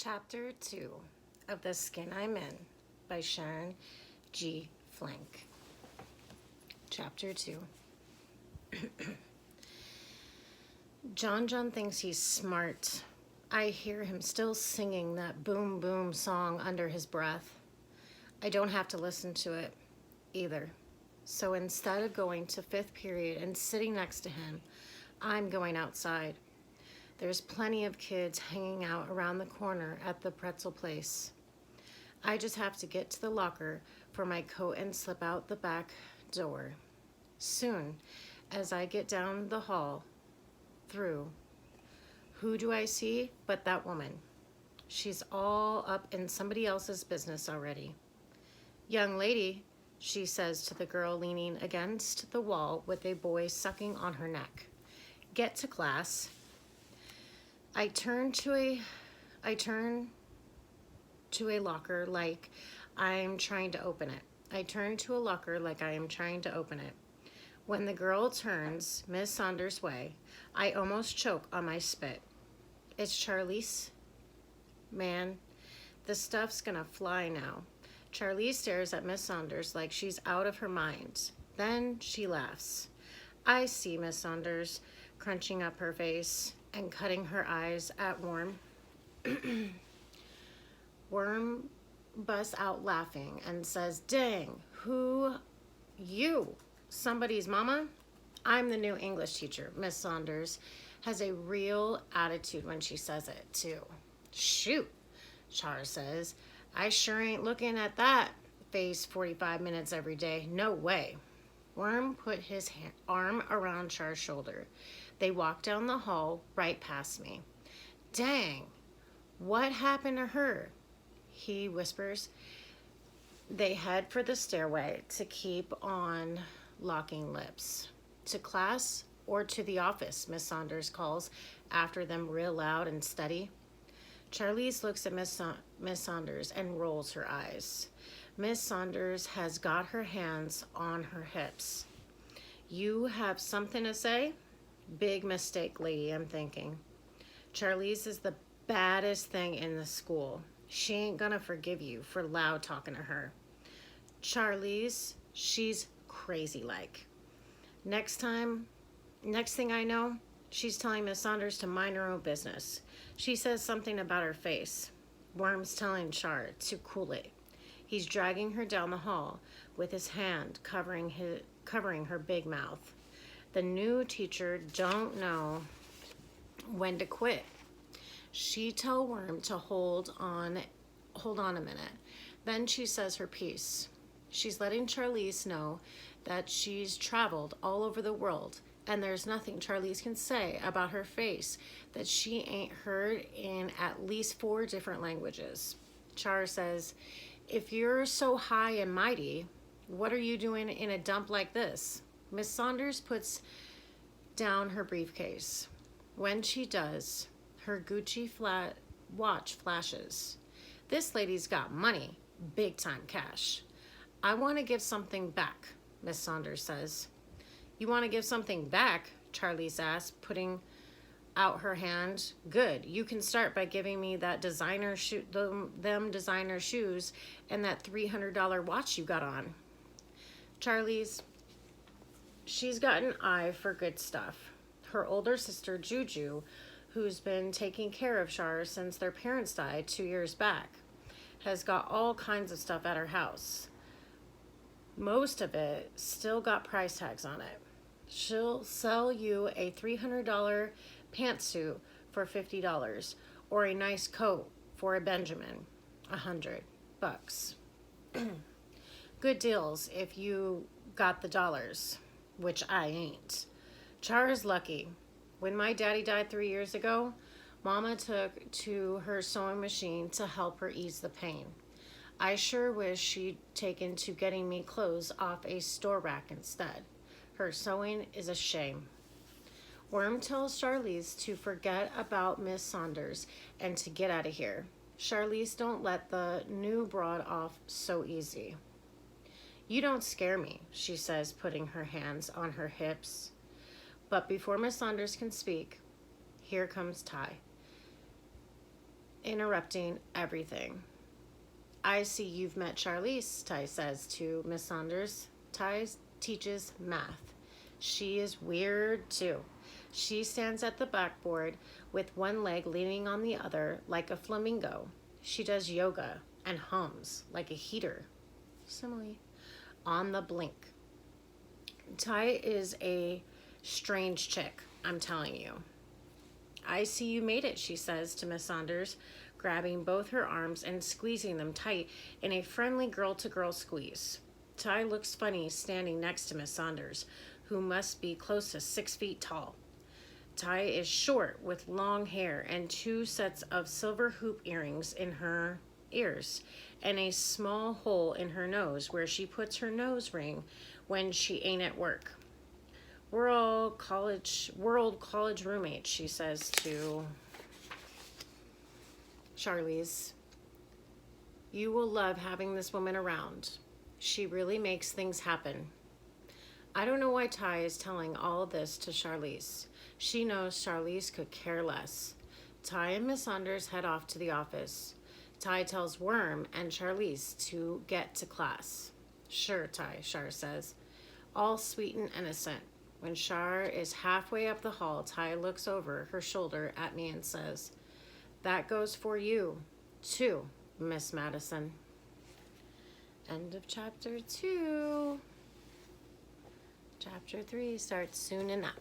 Chapter 2 of The Skin I'm In by Sharon G. Flank. Chapter 2. John thinks he's smart. I hear him still singing that boom boom song under his breath. I don't have to listen to it either. So instead of going to fifth period and sitting next to him, I'm going outside. There's plenty of kids hanging out around the corner at the pretzel place. I just have to get to the locker for my coat and slip out the back door. Soon, as I get down the hall, through, who do I see but that woman? She's all up in somebody else's business already. Young lady, she says to the girl leaning against the wall with a boy sucking on her neck. Get to class. I turn to a locker like I'm trying to open it. When the girl turns Miss Saunders' way, I almost choke on my spit. It's Charlize. Man, the stuff's gonna fly now. Charlize stares at Miss Saunders like she's out of her mind. Then she laughs. I see Miss Saunders crunching up her face and cutting her eyes at Worm. Worm busts out laughing and says, dang, who you? Somebody's mama? I'm the new English teacher. Miss Saunders has a real attitude when she says it, too. Shoot, Char says. I sure ain't looking at that face 45 minutes every day. No way. Worm put his arm around Char's shoulder. They walk down the hall right past me. Dang, what happened to her? He whispers. They head for the stairway to keep on locking lips. To class or to the office, Miss Saunders calls after them real loud and steady. Charlize looks at Miss Saunders and rolls her eyes. Miss Saunders has got her hands on her hips. You have something to say? Big mistake, lady, I'm thinking. Charlize is the baddest thing in the school. She ain't gonna forgive you for loud talking to her. Charlize, she's crazy like. Next thing I know, she's telling Miss Saunders to mind her own business. She says something about her face. Worm's telling Char to cool it. He's dragging her down the hall with his hand covering her big mouth. The new teacher don't know when to quit. She tell Worm to hold on a minute. Then she says her piece. She's letting Charlize know that she's traveled all over the world and there's nothing Charlize can say about her face that she ain't heard in at least 4 different languages. Char says, if you're so high and mighty, what are you doing in a dump like this? Miss Saunders puts down her briefcase. When she does, her Gucci watch flashes. This lady's got money, big time cash. I want to give something back, Miss Saunders says. You want to give something back? Charlize asks, putting out her hand. Good. You can start by giving me that designer designer shoes and that $300 watch you got on. Charlize, she's got an eye for good stuff. Her older sister, Juju, who's been taking care of Char since their parents died 2 years back, has got all kinds of stuff at her house. Most of it still got price tags on it. She'll sell you a $300 pantsuit for $50 or a nice coat for a Benjamin, $100. Good deals if you got the dollars, which I ain't. Char is lucky. When my daddy died 3 years ago, Mama took to her sewing machine to help her ease the pain. I sure wish she'd taken to getting me clothes off a store rack instead. Her sewing is a shame. Worm tells Charlize to forget about Miss Saunders and to get out of here. Charlize don't let the new broad off so easy. You don't scare me, she says, putting her hands on her hips. But before Miss Saunders can speak, here comes Ty. interrupting everything. I see you've met Charlize, Ty says to Miss Saunders. Ty teaches math. She is weird too. She stands at the blackboard with one leg leaning on the other like a flamingo. She does yoga and hums like a heater. Simile. On the blink. Ty is a strange chick, I'm telling you. I see you made it, she says to Miss Saunders, grabbing both her arms and squeezing them tight in a friendly girl-to-girl squeeze. Ty looks funny standing next to Miss Saunders, who must be close to 6 feet tall. Ty is short with long hair and 2 sets of silver hoop earrings in her ears and a small hole in her nose where she puts her nose ring when she ain't at work. We're all world college roommates, she says to Charlize. You will love having this woman around. She really makes things happen. I don't know why Ty is telling all this to Charlize. She knows Charlize could care less. Ty and Miss Saunders head off to the office. Ty tells Worm and Charlize to get to class. Sure, Ty, Char says, all sweet and innocent. When Char is halfway up the hall, Ty looks over her shoulder at me and says, that goes for you, too, Miss Madison. End of chapter 2. Chapter 3 starts soon enough.